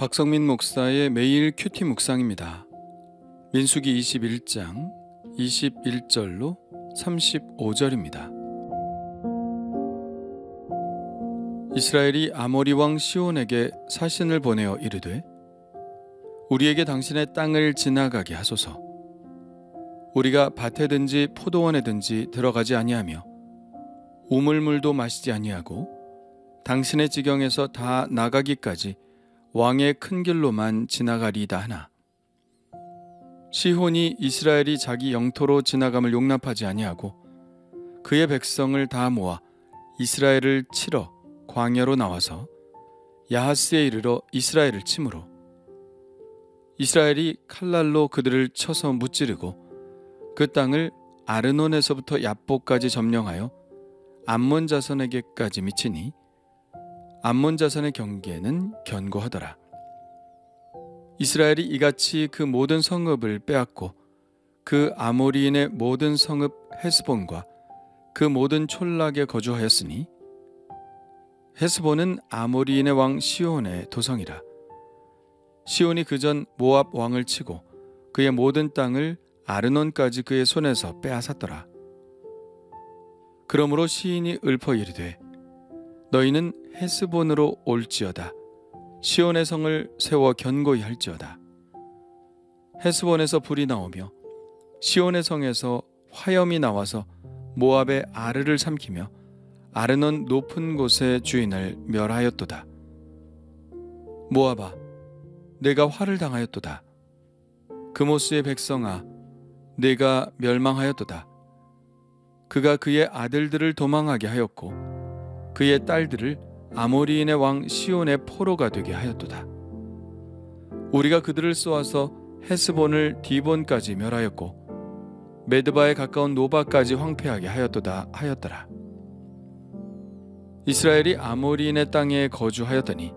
박성민 목사의 매일 큐티 묵상입니다. 민수기 21장 21절로 35절입니다. 이스라엘이 아모리 왕 시온에게 사신을 보내어 이르되 우리에게 당신의 땅을 지나가게 하소서. 우리가 밭에든지 포도원에든지 들어가지 아니하며 우물물도 마시지 아니하고 당신의 지경에서 다 나가기까지 왕의 큰 길로만 지나가리이다 하나. 시혼이 이스라엘이 자기 영토로 지나감을 용납하지 아니하고 그의 백성을 다 모아 이스라엘을 치러 광야로 나와서 야하스에 이르러 이스라엘을 치므로 이스라엘이 칼날로 그들을 쳐서 무찌르고 그 땅을 아르논에서부터 얍보까지 점령하여 암몬 자손에게까지 미치니 암몬 자손의 경계는 견고하더라. 이스라엘이 이같이 그 모든 성읍을 빼앗고 그 아모리인의 모든 성읍 헤스본과 그 모든 촌락에 거주하였으니 헤스본은 아모리인의 왕 시온의 도성이라. 시온이 그전 모압 왕을 치고 그의 모든 땅을 아르논까지 그의 손에서 빼앗았더라. 그러므로 시인이 읊어 이르되 너희는 헤스본으로 올지어다. 시온의 성을 세워 견고히 할지어다. 헤스본에서 불이 나오며 시온의 성에서 화염이 나와서 모압의 아르를 삼키며 아르논 높은 곳의 주인을 멸하였도다. 모압아, 내가 화를 당하였도다. 그모스의 백성아, 내가 멸망하였도다. 그가 그의 아들들을 도망하게 하였고 그의 딸들을 아모리인의 왕 시온의 포로가 되게 하였도다. 우리가 그들을 쏘아서 헤스본을 디본까지 멸하였고 메드바에 가까운 노바까지 황폐하게 하였더라. 이스라엘이 아모리인의 땅에 거주하였더니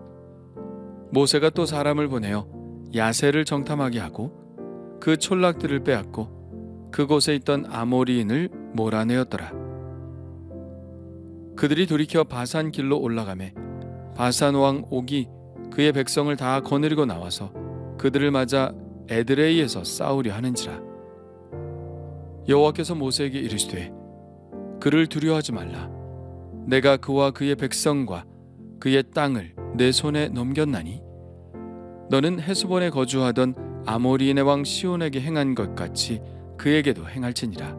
모세가 또 사람을 보내어 야세를 정탐하게 하고 그 촌락들을 빼앗고 그곳에 있던 아모리인을 몰아내었더라. 그들이 돌이켜 바산 길로 올라가매 바산 왕 옥이 그의 백성을 다 거느리고 나와서 그들을 맞아 에드레이에서 싸우려 하는지라. 여호와께서 모세에게 이르시되 그를 두려워하지 말라. 내가 그와 그의 백성과 그의 땅을 내 손에 넘겼나니 너는 헤스본에 거주하던 아모리인의 왕 시온에게 행한 것 같이 그에게도 행할지니라.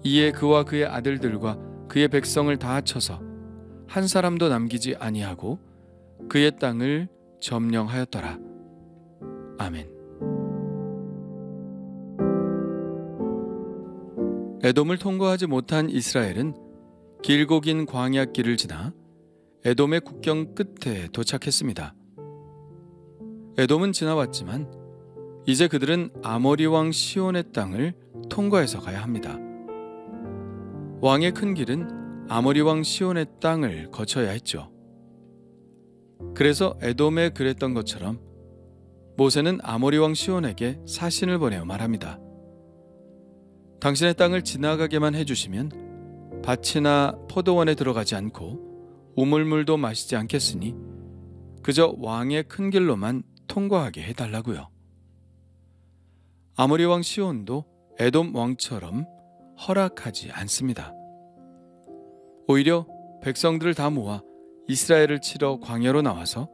이에 그와 그의 아들들과 그의 백성을 다 쳐서 한 사람도 남기지 아니하고 그의 땅을 점령하였더라. 아멘. 에돔을 통과하지 못한 이스라엘은 길고 긴 광야길을 지나 에돔의 국경 끝에 도착했습니다. 에돔은 지나왔지만 이제 그들은 아모리 왕 시온의 땅을 통과해서 가야 합니다. 왕의 큰 길은 아모리 왕 시온의 땅을 거쳐야 했죠. 그래서 에돔에 그랬던 것처럼 모세는 아모리 왕 시온에게 사신을 보내어 말합니다. 당신의 땅을 지나가게만 해주시면 밭이나 포도원에 들어가지 않고 우물물도 마시지 않겠으니 그저 왕의 큰 길로만 통과하게 해달라고요. 아모리 왕 시온도 에돔 왕처럼 허락하지 않습니다. 오히려 백성들을 다 모아 이스라엘을 치러 광야로 나와서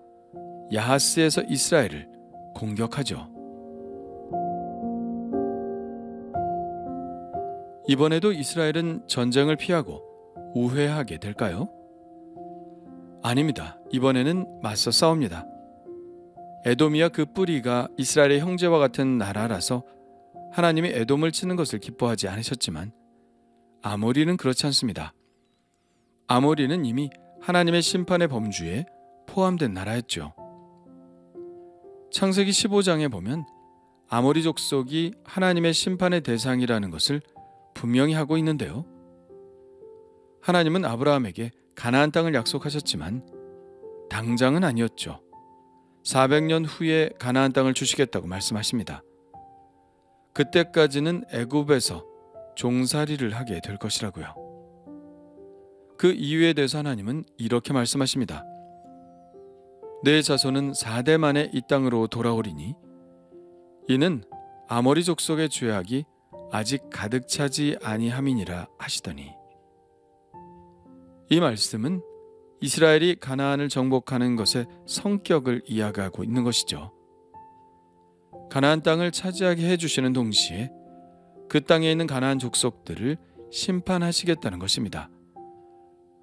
야하스에서 이스라엘을 공격하죠. 이번에도 이스라엘은 전쟁을 피하고 우회하게 될까요? 아닙니다. 이번에는 맞서 싸웁니다. 에돔이야 그 뿌리가 이스라엘의 형제와 같은 나라라서 하나님이 에돔을 치는 것을 기뻐하지 않으셨지만 아모리는 그렇지 않습니다. 아모리는 이미 하나님의 심판의 범주에 포함된 나라였죠. 창세기 15장에 보면 아모리 족속이 하나님의 심판의 대상이라는 것을 분명히 하고 있는데요. 하나님은 아브라함에게 가나안 땅을 약속하셨지만 당장은 아니었죠. 400년 후에 가나안 땅을 주시겠다고 말씀하십니다. 그때까지는 애굽에서 종살이를 하게 될 것이라고요. 그 이유에 대해서 하나님은 이렇게 말씀하십니다. 내 자손은 4대 만에 이 땅으로 돌아오리니 이는 아모리 족속의 죄악이 아직 가득 차지 아니함이니라 하시더니, 이 말씀은 이스라엘이 가나안을 정복하는 것의 성격을 이야기하고 있는 것이죠. 가나안 땅을 차지하게 해주시는 동시에 그 땅에 있는 가나안 족속들을 심판하시겠다는 것입니다.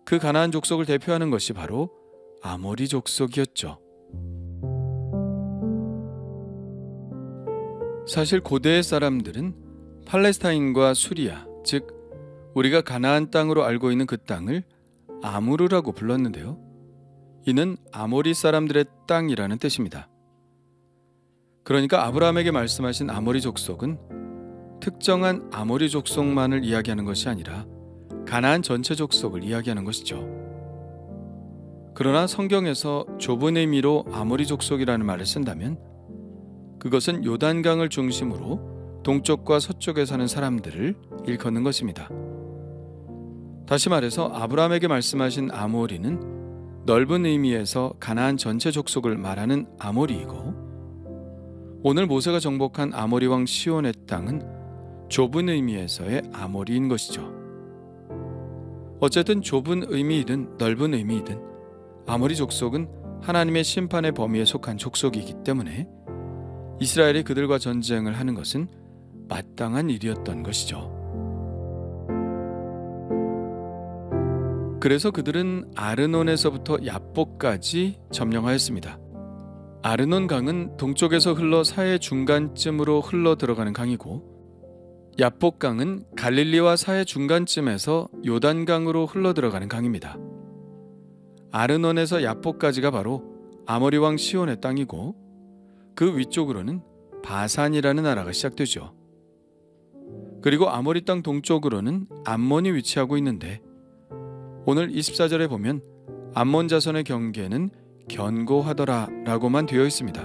그 가나안 족속을 대표하는 것이 바로 아모리 족속이었죠. 사실 고대의 사람들은 팔레스타인과 수리아, 즉 우리가 가나안 땅으로 알고 있는 그 땅을 아무르라고 불렀는데요. 이는 아모리 사람들의 땅이라는 뜻입니다. 그러니까 아브라함에게 말씀하신 아모리 족속은 특정한 아모리 족속만을 이야기하는 것이 아니라 가나안 전체 족속을 이야기하는 것이죠. 그러나 성경에서 좁은 의미로 아모리 족속이라는 말을 쓴다면 그것은 요단강을 중심으로 동쪽과 서쪽에 사는 사람들을 일컫는 것입니다. 다시 말해서 아브라함에게 말씀하신 아모리는 넓은 의미에서 가나안 전체 족속을 말하는 아모리이고, 오늘 모세가 정복한 아모리 왕 시온의 땅은 좁은 의미에서의 아모리인 것이죠. 어쨌든 좁은 의미이든 넓은 의미이든 아모리 족속은 하나님의 심판의 범위에 속한 족속이기 때문에 이스라엘이 그들과 전쟁을 하는 것은 마땅한 일이었던 것이죠. 그래서 그들은 아르논에서부터 야복까지 점령하였습니다. 아르논 강은 동쪽에서 흘러 사해 중간쯤으로 흘러 들어가는 강이고, 야복 강은 갈릴리와 사해 중간쯤에서 요단강으로 흘러 들어가는 강입니다. 아르논에서 야복까지가 바로 아모리 왕 시온의 땅이고, 그 위쪽으로는 바산이라는 나라가 시작되죠. 그리고 아모리 땅 동쪽으로는 암몬이 위치하고 있는데, 오늘 24절에 보면 암몬 자손의 경계는 견고하더라 라고만 되어 있습니다.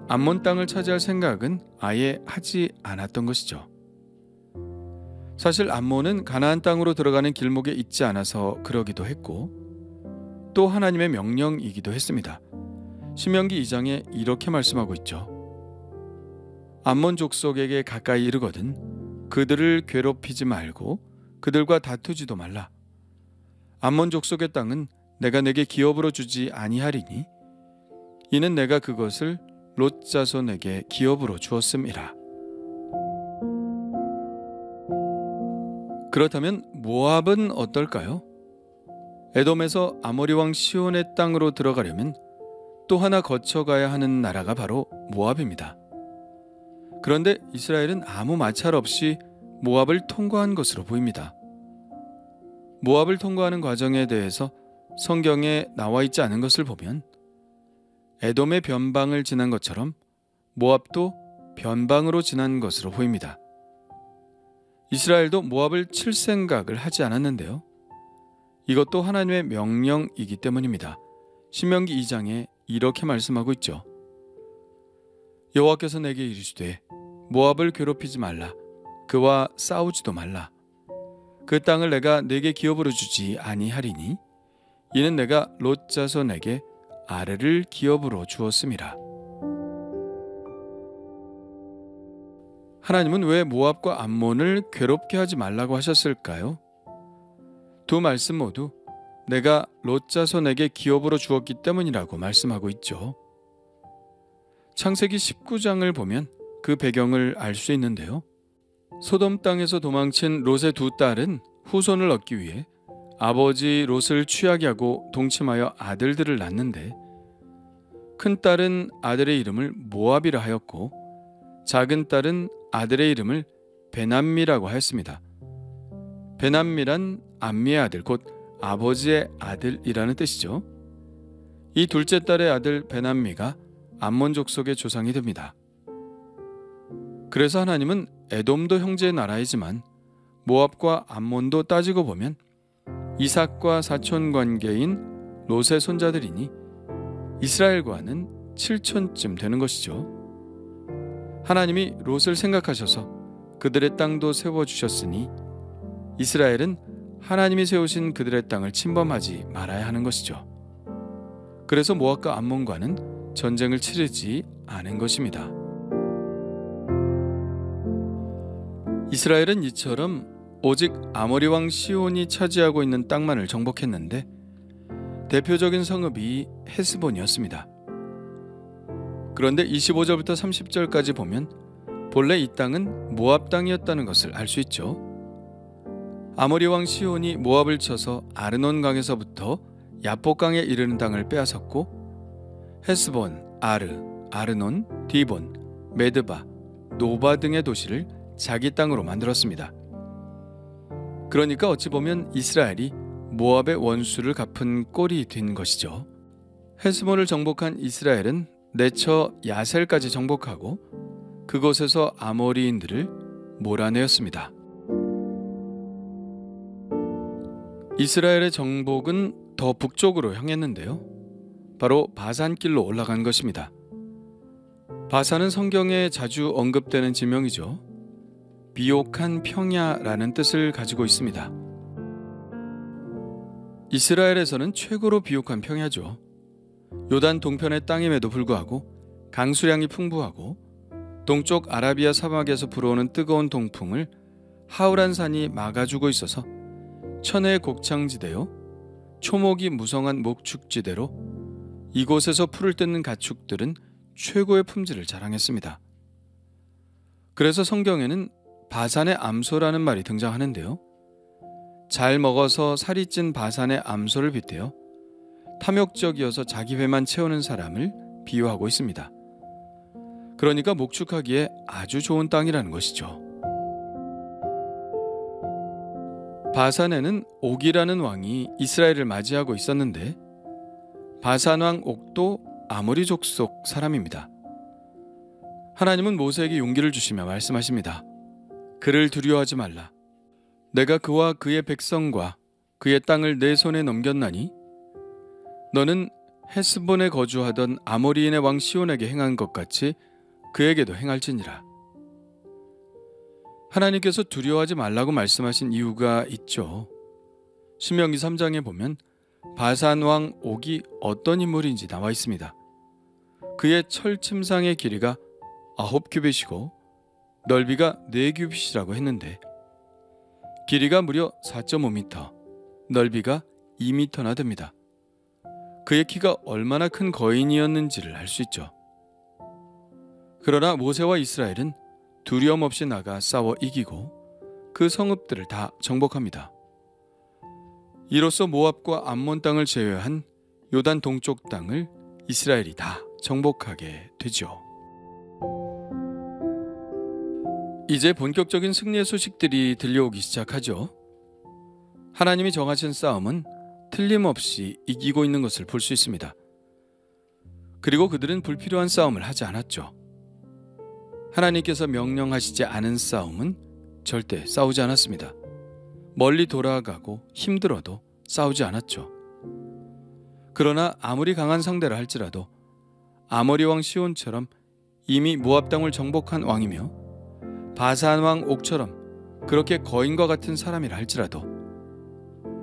암몬 땅을 차지할 생각은 아예 하지 않았던 것이죠. 사실 암몬은 가나안 땅으로 들어가는 길목에 있지 않아서 그러기도 했고, 또 하나님의 명령이기도 했습니다. 신명기 2장에 이렇게 말씀하고 있죠. 암몬 족속에게 가까이 이르거든 그들을 괴롭히지 말고 그들과 다투지도 말라. 암몬 족속의 땅은 내가 내게 기업으로 주지 아니하리니 이는 내가 그것을 롯 자손에게 기업으로 주었음이라. 그렇다면 모압은 어떨까요? 에돔에서 아모리 왕 시온의 땅으로 들어가려면 또 하나 거쳐가야 하는 나라가 바로 모압입니다. 그런데 이스라엘은 아무 마찰 없이 모압을 통과한 것으로 보입니다. 모압을 통과하는 과정에 대해서 성경에 나와 있지 않은 것을 보면 에돔의 변방을 지난 것처럼 모압도 변방으로 지난 것으로 보입니다. 이스라엘도 모압을 칠 생각을 하지 않았는데요. 이것도 하나님의 명령이기 때문입니다. 신명기 2장에 이렇게 말씀하고 있죠. 여호와께서 내게 이르시되 모압을 괴롭히지 말라. 그와 싸우지도 말라. 그 땅을 내가 내게 기업으로 주지 아니하리니 이는 내가 롯 자손에게 아르를 기업으로 주었음이라. 하나님은 왜 모압과 암몬을 괴롭게 하지 말라고 하셨을까요? 두 말씀 모두 내가 롯 자손에게 기업으로 주었기 때문이라고 말씀하고 있죠. 창세기 19장을 보면 그 배경을 알 수 있는데요. 소돔 땅에서 도망친 롯의 두 딸은 후손을 얻기 위해 아버지 롯을 취하게 하고 동침하여 아들들을 낳는데, 큰 딸은 아들의 이름을 모압이라 하였고 작은 딸은 아들의 이름을 베남미라고 하였습니다. 베남미란 암미의 아들, 곧 아버지의 아들이라는 뜻이죠. 이 둘째 딸의 아들 베남미가 암몬 족속의 조상이 됩니다. 그래서 하나님은 에돔도 형제의 나라이지만 모압과 암몬도 따지고 보면 이삭과 사촌 관계인 롯의 손자들이니 이스라엘과는 7촌쯤 되는 것이죠. 하나님이 롯을 생각하셔서 그들의 땅도 세워주셨으니 이스라엘은 하나님이 세우신 그들의 땅을 침범하지 말아야 하는 것이죠. 그래서 모압과 암몬과는 전쟁을 치르지 않은 것입니다. 이스라엘은 이처럼 오직 아모리 왕 시온이 차지하고 있는 땅만을 정복했는데 대표적인 성읍이 헤스본이었습니다. 그런데 25절부터 30절까지 보면 본래 이 땅은 모압 땅이었다는 것을 알 수 있죠. 아모리 왕 시온이 모압을 쳐서 아르논 강에서부터 야복강에 이르는 땅을 빼앗았고 헤스본, 아르논, 디본, 메드바, 노바 등의 도시를 자기 땅으로 만들었습니다. 그러니까 어찌 보면 이스라엘이 모압의 원수를 갚은 꼴이 된 것이죠. 헤스본을 정복한 이스라엘은 내처 야셀까지 정복하고 그곳에서 아모리인들을 몰아내었습니다. 이스라엘의 정복은 더 북쪽으로 향했는데요. 바로 바산길로 올라간 것입니다. 바산은 성경에 자주 언급되는 지명이죠. 비옥한 평야라는 뜻을 가지고 있습니다. 이스라엘에서는 최고로 비옥한 평야죠. 요단 동편의 땅임에도 불구하고 강수량이 풍부하고 동쪽 아라비아 사막에서 불어오는 뜨거운 동풍을 하울한 산이 막아주고 있어서 천혜의 곡창지대요, 초목이 무성한 목축지대로 이곳에서 풀을 뜯는 가축들은 최고의 품질을 자랑했습니다. 그래서 성경에는 바산의 암소라는 말이 등장하는데요. 잘 먹어서 살이 찐 바산의 암소를 빗대어 탐욕적이어서 자기 배만 채우는 사람을 비유하고 있습니다. 그러니까 목축하기에 아주 좋은 땅이라는 것이죠. 바산에는 옥이라는 왕이 이스라엘을 맞이하고 있었는데 바산 왕 옥도 아모리 족속 사람입니다. 하나님은 모세에게 용기를 주시며 말씀하십니다. 그를 두려워하지 말라. 내가 그와 그의 백성과 그의 땅을 내 손에 넘겼나니 너는 헤스본에 거주하던 아모리인의 왕 시온에게 행한 것 같이 그에게도 행할지니라. 하나님께서 두려워하지 말라고 말씀하신 이유가 있죠. 신명기 3장에 보면 바산 왕 옥이 어떤 인물인지 나와 있습니다. 그의 철침상의 길이가 9규빗이고 넓이가 4규빗이라고 했는데 길이가 무려 4.5m, 넓이가 2m나 됩니다. 그의 키가 얼마나 큰 거인이었는지를 알 수 있죠. 그러나 모세와 이스라엘은 두려움 없이 나가 싸워 이기고 그 성읍들을 다 정복합니다. 이로써 모압과 암몬 땅을 제외한 요단 동쪽 땅을 이스라엘이 다 정복하게 되죠. 이제 본격적인 승리의 소식들이 들려오기 시작하죠. 하나님이 정하신 싸움은 틀림없이 이기고 있는 것을 볼 수 있습니다. 그리고 그들은 불필요한 싸움을 하지 않았죠. 하나님께서 명령하시지 않은 싸움은 절대 싸우지 않았습니다. 멀리 돌아가고 힘들어도 싸우지 않았죠. 그러나 아무리 강한 상대라 할지라도 아모리 왕 시온처럼 이미 모압 땅을 정복한 왕이며 바산 왕 옥처럼 그렇게 거인과 같은 사람이라 할지라도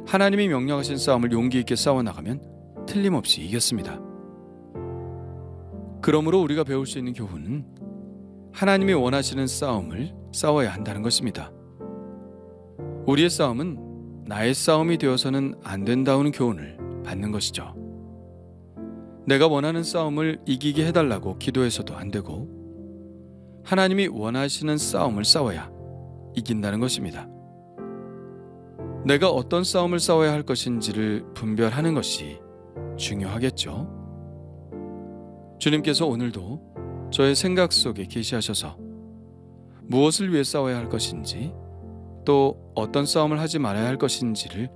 하나님이 명령하신 싸움을 용기 있게 싸워나가면 틀림없이 이겼습니다. 그러므로 우리가 배울 수 있는 교훈은 하나님이 원하시는 싸움을 싸워야 한다는 것입니다. 우리의 싸움은 나의 싸움이 되어서는 안 된다는 교훈을 받는 것이죠. 내가 원하는 싸움을 이기게 해달라고 기도해서도 안 되고 하나님이 원하시는 싸움을 싸워야 이긴다는 것입니다. 내가 어떤 싸움을 싸워야 할 것인지를 분별하는 것이 중요하겠죠. 주님께서 오늘도 저의 생각 속에 계시하셔서 무엇을 위해 싸워야 할 것인지 또 어떤 싸움을 하지 말아야 할 것인지를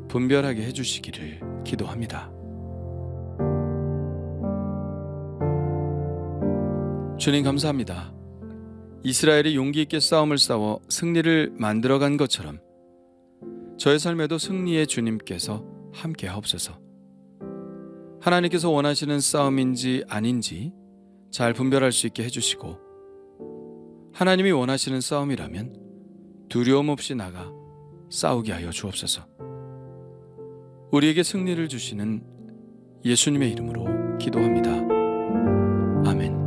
분별하게 해주시기를 기도합니다. 주님 감사합니다. 이스라엘이 용기 있게 싸움을 싸워 승리를 만들어간 것처럼 저의 삶에도 승리의 주님께서 함께 하옵소서. 하나님께서 원하시는 싸움인지 아닌지 잘 분별할 수 있게 해주시고 하나님이 원하시는 싸움이라면 두려움 없이 나가 싸우게 하여 주옵소서. 우리에게 승리를 주시는 예수님의 이름으로 기도합니다. 아멘.